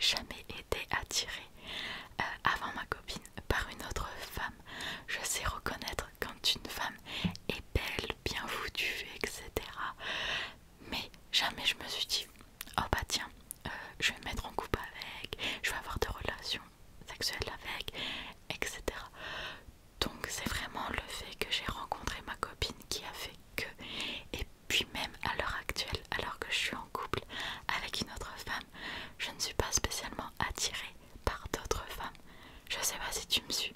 jamais été attirée avant ma copine par une autre femme. Je sais reconnaître quand une femme est belle, bien foutue, etc. Mais jamais je me suis dit, oh bah tiens, je vais me mettre en couple avec, je vais avoir des relations sexuelles avec, etc. Donc c'est vraiment le fait que j'ai rencontré ma copine qui a fait que. Et puis même à l'heure actuelle, alors que je suis en couple avec une autre femme, je ne suis pas spécialement attirée par d'autres femmes. Je sais pas si tu me suis.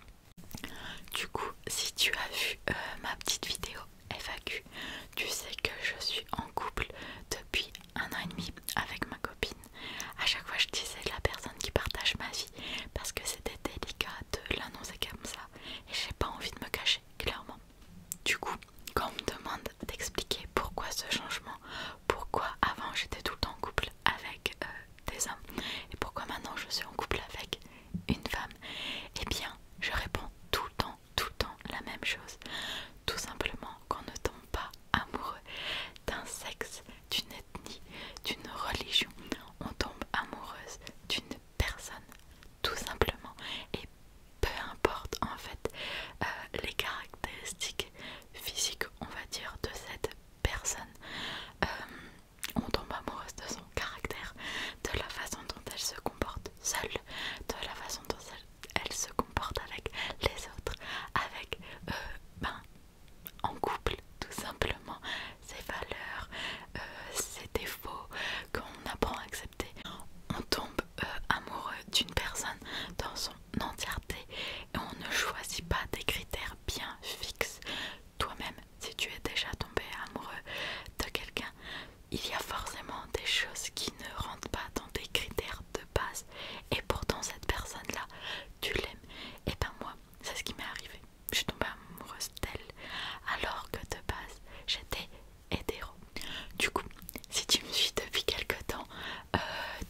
Du coup, si tu as vu ma petite vidéo FAQ, tu sais que je suis en couple depuis 1 an et demi avec ma copine. À chaque fois je disais la personne qui partage ma vie parce que c'était délicat de l'annoncer comme ça et j'ai pas envie de me cacher, clairement. Du coup, quand on me demande d'expliquer pourquoi ce changement, pourquoi avant j'étais tout le temps en couple avec des hommes et pourquoi maintenant je suis en couple avec une femme, eh bien je réponds tout le temps la même chose. Tout simplement qu'on ne tombe pas amoureux d'un sexe, d'une ethnie, d'une religion. On tombe amoureuse d'une personne, tout simplement. Et peu importe en fait les caractéristiques physiques, on va dire, de cette personne, on tombe amoureuse de son caractère, de la façon dont elle se comporte seule, de la façon dont elle se comporte avec les autres, avec en couple, tout simplement, ses valeurs, ses défauts qu'on apprend à accepter. On tombe amoureux d'une personne dans son entièreté et on ne choisit pas des critères bien fixes. Toi-même, si tu es déjà tombé amoureux de quelqu'un, il y a forcément des choses qui ne rentrent pas dans des critères de base et pourtant cette personne-là, tu l'aimes. Et ben moi, c'est ce qui m'est arrivé. Je suis tombée amoureuse d'elle alors que de base, j'étais hétéro. Du coup, si tu me suis depuis quelque temps,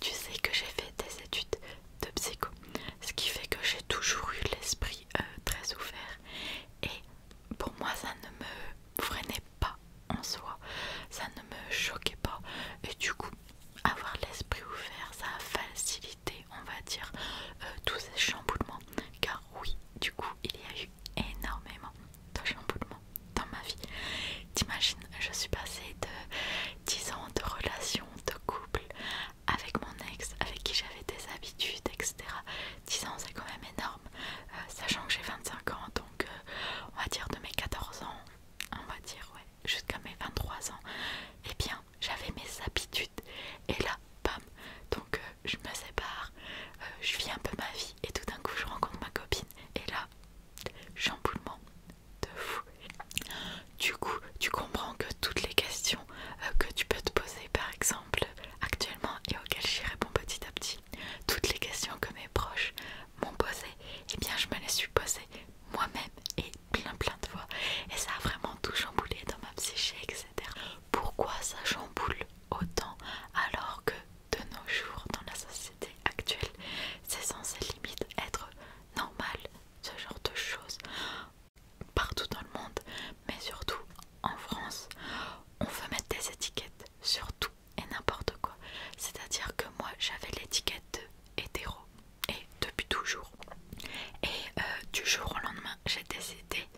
tu sais que j'ai fait des études de psycho, ce qui fait que j'ai toujours eu l'esprit très ouvert et pour moi ça ne me freinait pas en soi, ça ne me choquait pas et du coup avoir l'esprit ouvert ça a facilité, on va dire, tous ces chamboulements, car oui, du coup il y a eu énormément de chamboulements dans ma vie. T'imagines, je suis passée de 10 ans de relation, de couple avec mon ex, avec qui j'avais des habitudes, etc. 10 ans c'est quand même énorme, sachant que j'ai 25 ans, donc on va dire de mes 14 ans, on va dire ouais, jusqu'à mes 23 ans, eh bien j'avais mes habitudes et là, bam, donc je me sépare, je vis un peu ma vie et tout d'un coup je rencontre ma copine et là, chamboulement de fou. Du coup, tu comprends que toutes les questions que tu peux te poser par exemple actuellement et auxquelles j'y réponds petit à petit, toutes les questions que mes proches m'ont posées, eh bien je me les suis posées moi-même et plein de fois et ça a vraiment tout chamboulé dans ma psyché, etc. Pourquoi ça chamboule autant alors que de nos jours dans la société actuelle c'est censé limite être normal ce genre de choses partout dans le monde, mais surtout en France on veut mettre des étiquettes sur tout et n'importe quoi, c'est à dire que moi j'avais l'étiquette de hétéro et depuis toujours et du jour au lendemain j'ai décidé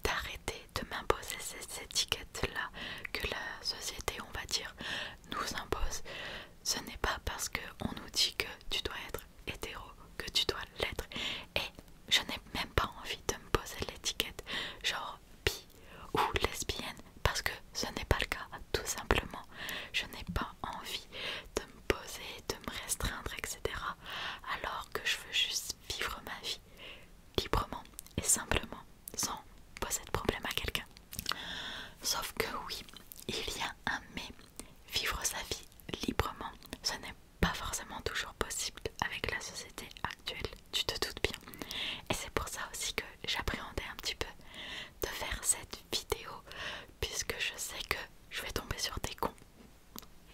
d'arrêter de m'imposer ces étiquettes là que la société, on va dire, nous impose. Ce n'est pas parce qu'on nous dit que tu dois être hétéro que tu dois l'être et je n'ai même pas envie de me poser l'étiquette genre bi ou lesbienne parce que ce n'est pas le cas, tout simplement. Je n'ai pas envie de me poser, de me restreindre, etc. alors que je veux juste vivre ma vie librement et simplement sans poser de problème à quelqu'un. Sauf que oui, il y a un mais. Vivre sa vie librement, ce n'est pas forcément toujours possible avec la société actuelle, tu te doutes bien. Et c'est pour ça aussi que j'appréhendais un petit peu de faire cette vidéo, puisque je sais que je vais tomber sur des cons.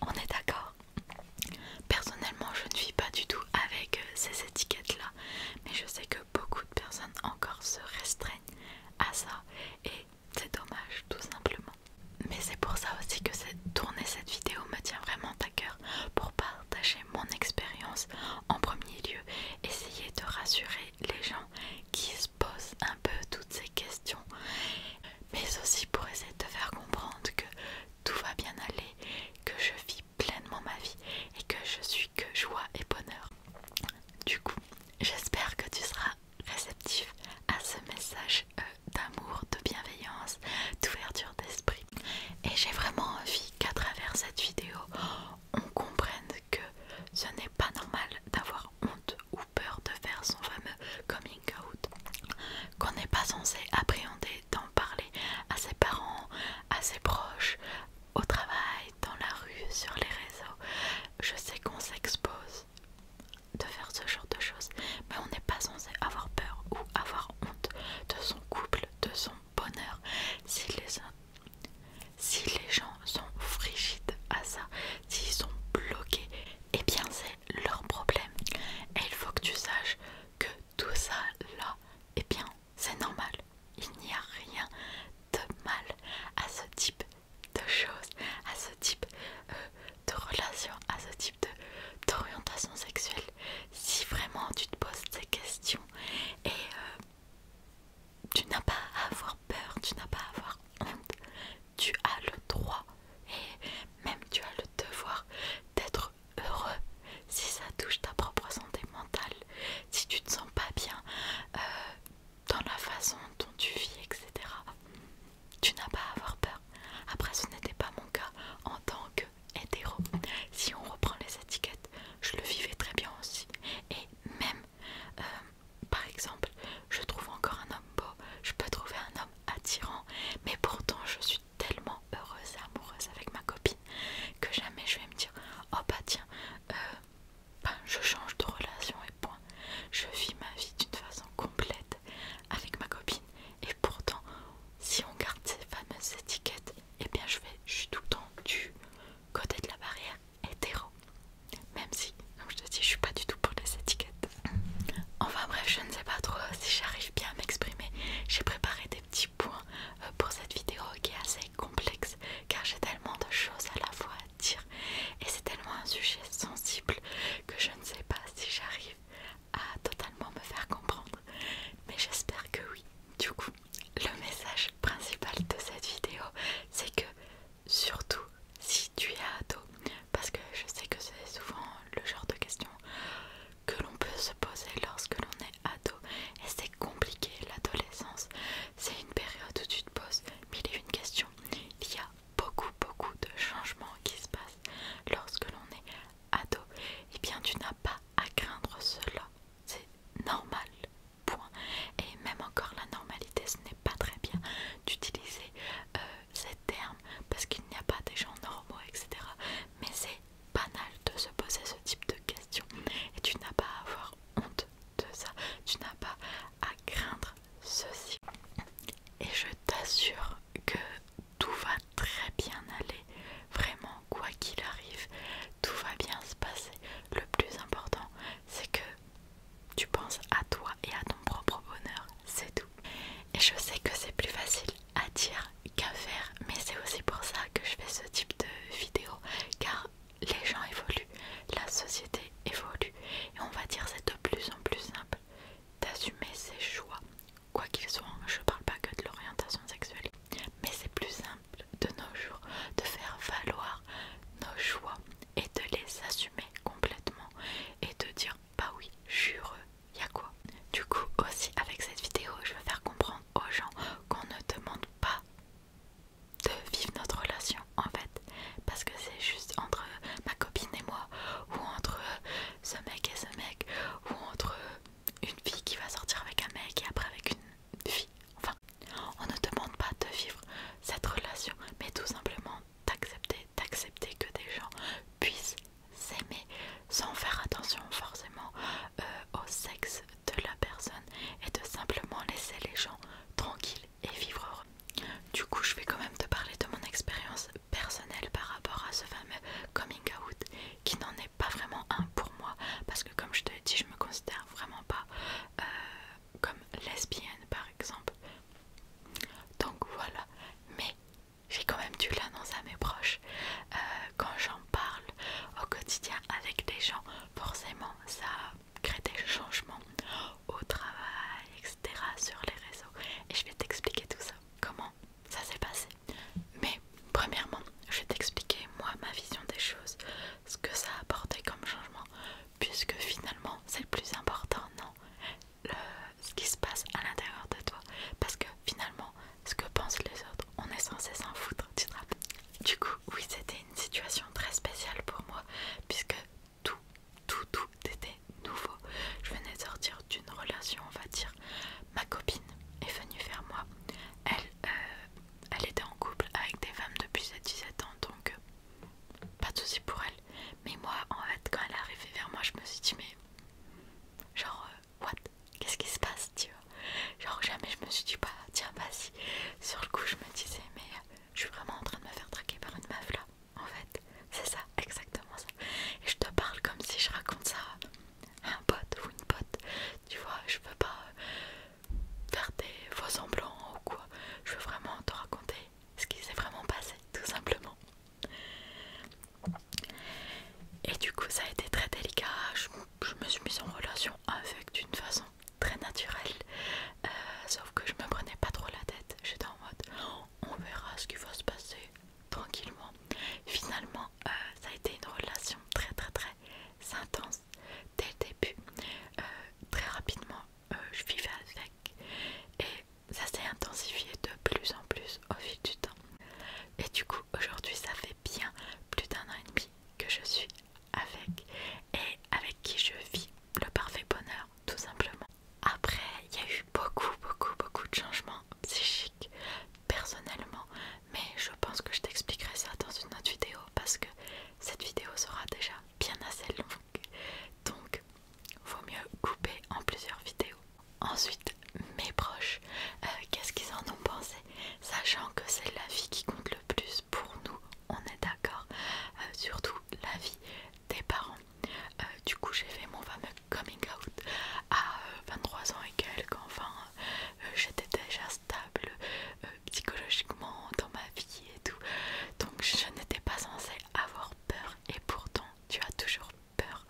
On est d'accord? Personnellement, je ne vis pas du tout avec ces étiquettes-là, mais je sais que beaucoup de personnes encore se restreignent à ça et c'est dommage tout simplement. Mais c'est pour ça aussi que tourner cette vidéo me tient vraiment à cœur, pour partager mon expérience bienveillance en premier lieu, essayer de rassurer les gens qui se posent un peu toutes ces questions, mais aussi pour essayer de te faire comprendre que tout va bien aller, que je vis pleinement ma vie et que je suis que joie et bonheur. Du coup, j'espère que tu seras réceptif à ce message d'amour, de bienveillance, d'ouverture d'esprit. Et j'ai vraiment envie qu'à travers cette vidéo, on comprenne que ce n'est pas normal d'avoir honte ou peur de faire son fameux coming out, qu'on n'est pas censé appréhender d'en parler à ses parents, à ses proches, au travail, dans la rue, sur les réseaux. Je sais qu'on s'expose de faire ce genre de choses, mais on n'est pas censé avoir peur ou avoir honte de son couple, de son bonheur. Si les gens sont frigides à ça, s'ils sont bloqués, eh bien c'est leur problème. Et il faut que tu saches que tout ça là, eh bien c'est normal. Il n'y a rien de mal à ce type de choses, à ce type de relation, à ce type d'orientation sexuelle. Si vraiment tu te poses ces questions et tu n'as pas à avoir peur, tu n'as pas à avoir honte, tu as le droit et même tu as le devoir d'être heureux si ça touche ta propre santé mentale, si tu te sens pas bien dans la façon dont tu vis, etc. Tu n'as pas à avoir peur. Après, ce n'était pas mon cas en tant que hétéro. Si on reprend les étiquettes, je le vivais très bien aussi. Et même, par exemple, je trouve encore un homme beau, je peux trouver un homme attirant, mais pourtant je suis tellement heureuse et amoureuse avec ma copine que jamais je vais me dire oh bah tiens, je change de relation et point. Je vis ma vie d'une façon complète avec ma copine et pourtant si on garde ces fameuses étiquettes, eh bien je suis tout le temps du côté de la barrière hétéro, même si comme je te dis je suis pas du tout pour les étiquettes. Enfin bref, je ne sais pas trop si j'arrive bien à m'exprimer. J'ai préparé des petits points pour cette vidéo qui est assez complexe car j'ai tellement de choses à la fois à dire et c'est tellement un sujet sensible que je ne sais pas si j'arrive à totalement me faire comprendre, mais j'espère que oui. Du coup, le message principal de cette vidéo, c'est que surtout si tu es ado, parce que je sais que c'est souvent le genre de questions que l'on peut se poser lorsque l'on est ado, et c'est compliqué l'adolescence, c'est une période où tu te poses mille et une questions. Il y a beaucoup de changements qui se passent lorsque l'on est ado. Et bien tu n'as pas à craindre cela, c'est normal, point. Et même encore la normalité, ce n'est pas très bien d'utiliser ces termes parce qu'il n'y a pas des gens normaux, etc. Mais c'est banal de se poser ce type de questions et tu n'as pas à avoir honte de ça, tu n'as pas à craindre ceci. Et je t'assure que tout va très bien aller, vraiment quoi qu'il arrive, tout va bien se passer. Le plus important, c'est que tu penses à toi et à ton propre bonheur, c'est tout. Et je sais que c'est plus facile à dire qu'à faire, mais c'est aussi pour ça que je fais ce type de vidéo, car les gens évoluent, la société évolue, et on va dire c'est de plus en plus simple d'assumer ses choix, quoi qu'ils soient. Je parle pas que de l'orientation sexuelle, mais c'est plus simple de nos jours de faire valoir nos choix et de les assumer complètement et de dire bah oui, je suis heureux, y a quoi. Du coup aussi avec cette vidéo, je veux faire comprendre aux gens qu'on ne demande pas de vivre notre relation en fait, parce que c'est juste entre ma copine et moi, ou entre ce mec et ce mec, ou entre une fille qui va sortir avec un mec et après avec une fille. Enfin, on ne demande pas de vivre cette relation, mais tout simplement d'accepter que des gens puissent s'aimer sans faire attention forcément au sexe de la personne et de simplement laisser les gens tranquilles et vivre heureux. Du coup, je vais quand même te parler de mon expérience personnelle par rapport à ce fameux coming out qui n'en est pas vraiment un pour moi, parce que comme je te l'ai dit, je me considère vraiment pas comme lesbienne par exemple. Donc voilà, mais j'ai quand même dû l'annoncer à mes proches. Quand j'en parle au quotidien avec les gens, forcément coup ça a été très délicat, je me suis mise en relation avec d'une façon très naturelle, sauf que je me prenais pas trop la tête, j'étais en mode on verra ce qui va se passer tranquillement. Finalement ça a été une relation très très très intense dès le début, très rapidement je vivais avec et ça s'est intensifié de plus en plus au fil du temps. Et du coup aujourd'hui ça fait bien plus d'1 an et demi que je suis avec et avec qui je vis le parfait bonheur tout simplement. Après il y a eu beaucoup de changements psychiques personnellement, mais je pense que je t'expliquerai ça dans une autre vidéo parce que cette vidéo sera déjà bien assez longue, donc vaut mieux couper en plusieurs vidéos. Ensuite, mes proches, qu'est-ce qu'ils en ont pensé? Sachant que c'est la vie qui compte le plus pour nous, on est d'accord, surtout la vie des parents. Du coup, j'ai fait mon fameux coming out à 23 ans et quelques, enfin, j'étais déjà stable psychologiquement dans ma vie et tout, donc je n'étais pas censée avoir peur et pourtant tu as toujours peur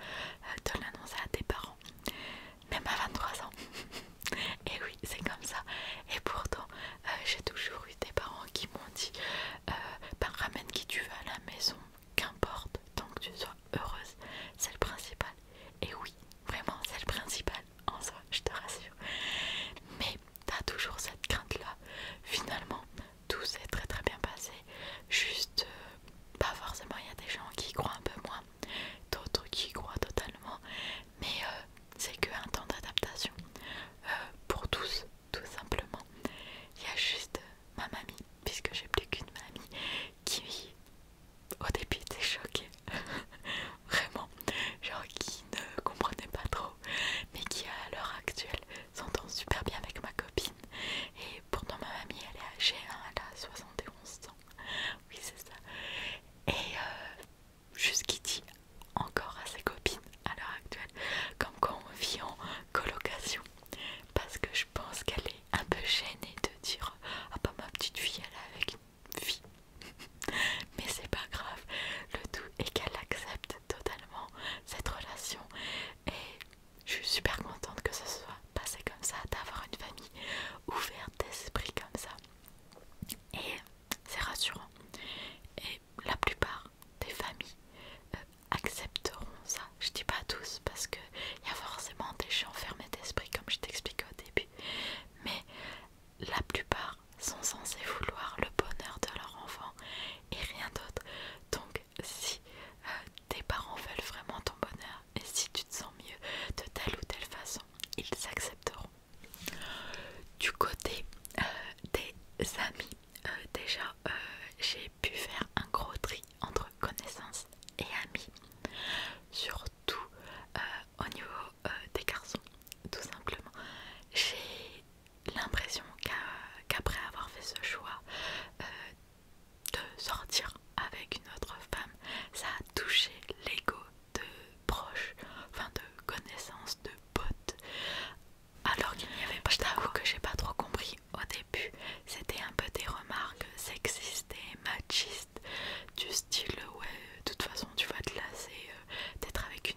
de l'annoncer à tes parents, même à 23 ans. Et oui, c'est comme ça. Et pourtant, j'ai toujours eu des parents qui m'ont dit ben, ramène qui tu veux à la maison, qu'importe, tant que tu sois heureuse, c'est le principal. Et oui, vraiment, c'est le principal en soi, je te rassure. Mais t'as toujours cette crainte-là. Finalement, tout s'est très très bien passé. Juste, pas forcément, il y a des gens qui y croient un peu moins, d'autres qui y croient totalement. Mais c'est qu'un temps d'adaptation pour tous, tout simplement. Il y a juste ma mamie, puisque j'ai plus qu'une mamie, qui au début était choquée, vraiment, genre qui ne comprenait pas trop, mais qui à l'heure actuelle s'entend super bien avec ma copine. Et pourtant ma mamie elle est âgée, hein, elle a 71 ans, oui c'est ça. Et juste qui dit encore à ses copines à l'heure actuelle, comme quoi on vit en colocation, parce que je pense qu'elle est un peu gênée de dire ah bah ma petite fille elle est avec une fille. Mais c'est pas grave, le tout est qu'elle accepte totalement cette relation et je suis super contente que ce soit passé comme ça, d'avoir une famille ouverte d'esprit comme ça. Et c'est rassurant. Et la plupart des familles accepteront ça. Je dis pas tous parce qu'il y a forcément des gens fermés d'esprit comme je t'expliquais au début. Mais la plupart sont censés vouloir le bonheur de leur enfant et rien d'autre. Donc si tes parents veulent vraiment ton bonheur et si tu te sens mieux de telle ou telle façon, ils accepteront. Du côté des amis, déjà j'ai pu faire un gros tri entre connaissances et amis, surtout au niveau des garçons, tout simplement. J'ai l'impression qu'après avoir fait ce choix de sortir avec une autre femme, ça a touché l'ego de proches, enfin de connaissances, de potes, alors qu'il n'y avait pas. Je t'avoue que j'ai pas trop compris au début, c'était un peu des remarques sexistes et machistes du style ouais de toute façon tu vas te lasser d'être avec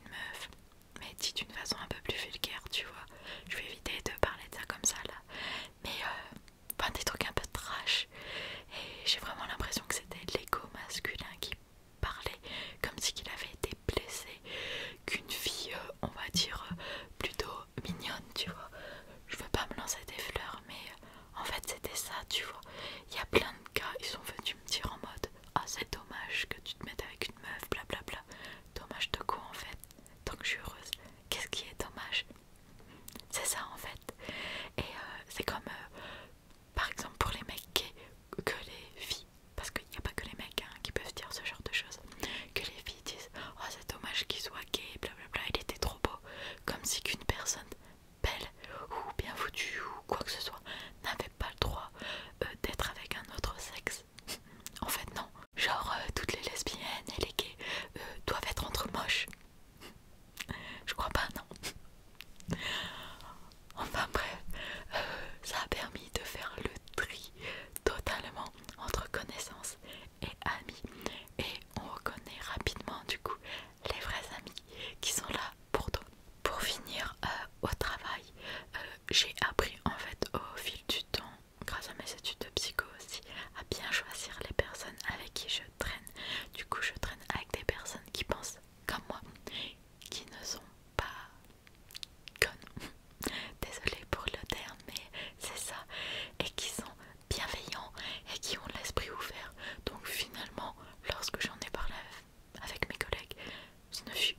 ce ne fut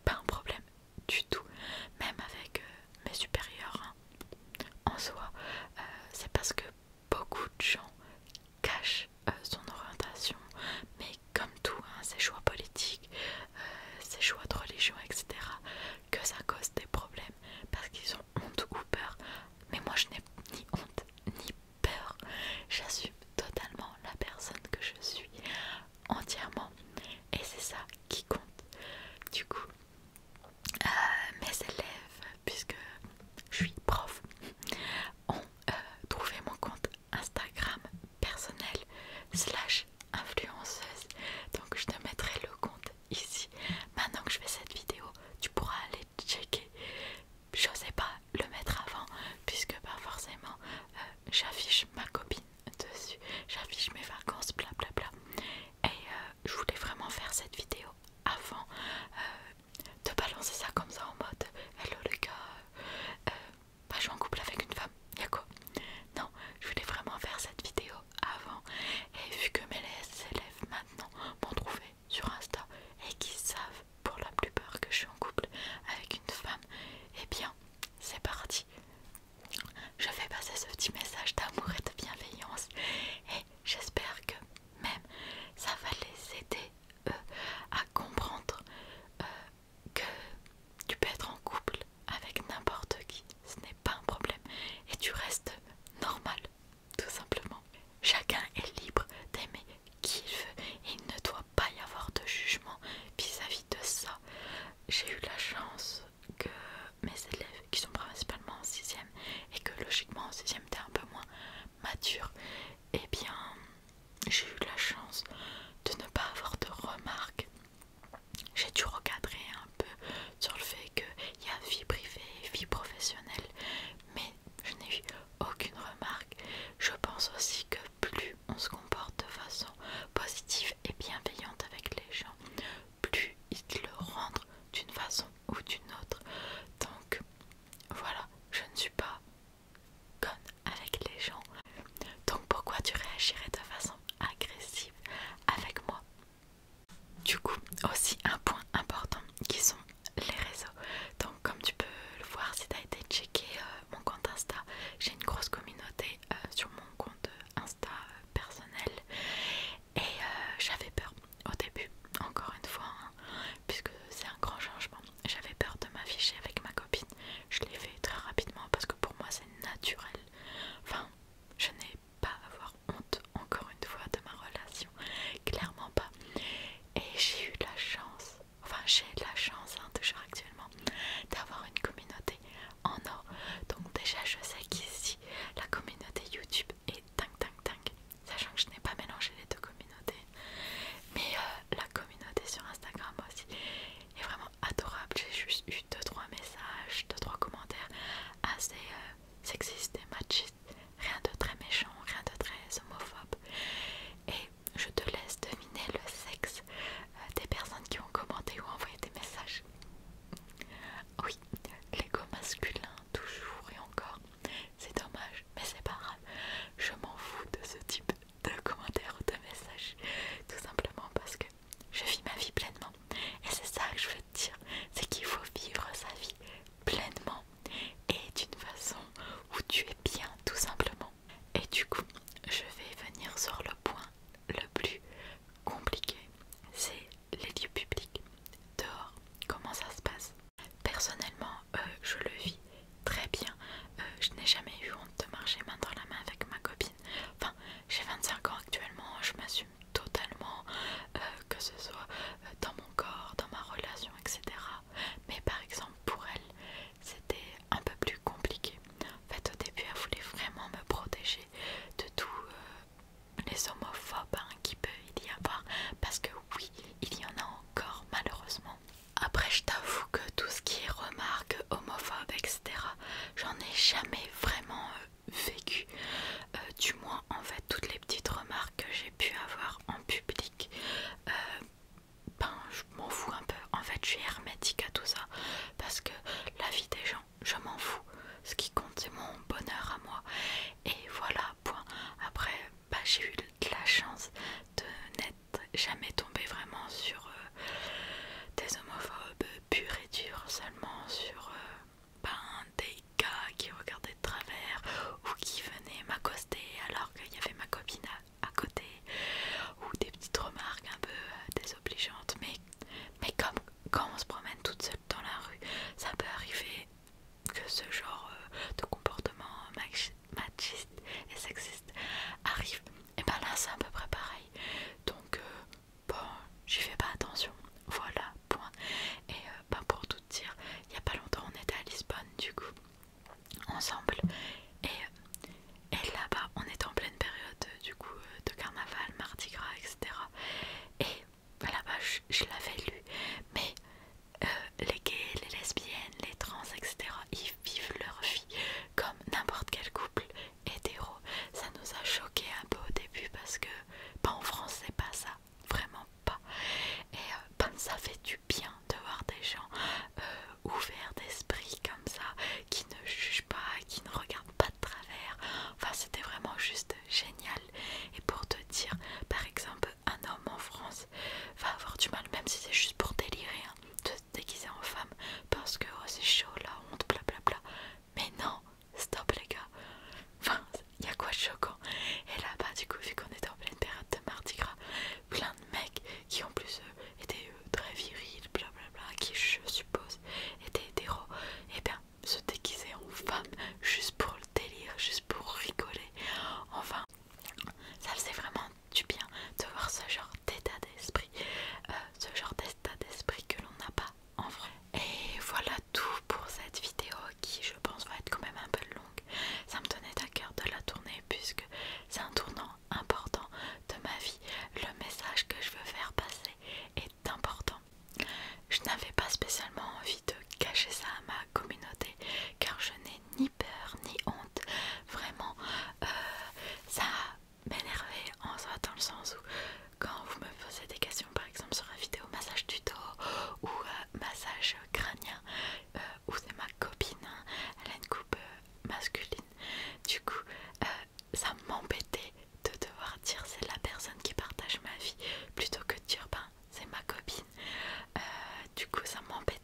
pas un problème du tout, même avec mes supérieurs, hein. En soi, c'est parce que beaucoup de gens cachent son orientation, mais comme tout, hein, ses choix politiques, ses choix de religion, etc., que ça cause des problèmes parce qu'ils ont honte ou peur. Mais moi je n'ai ni honte ni peur, j'assume totalement la personne que je suis entièrement, et c'est ça qui compte. Du coup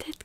peut-être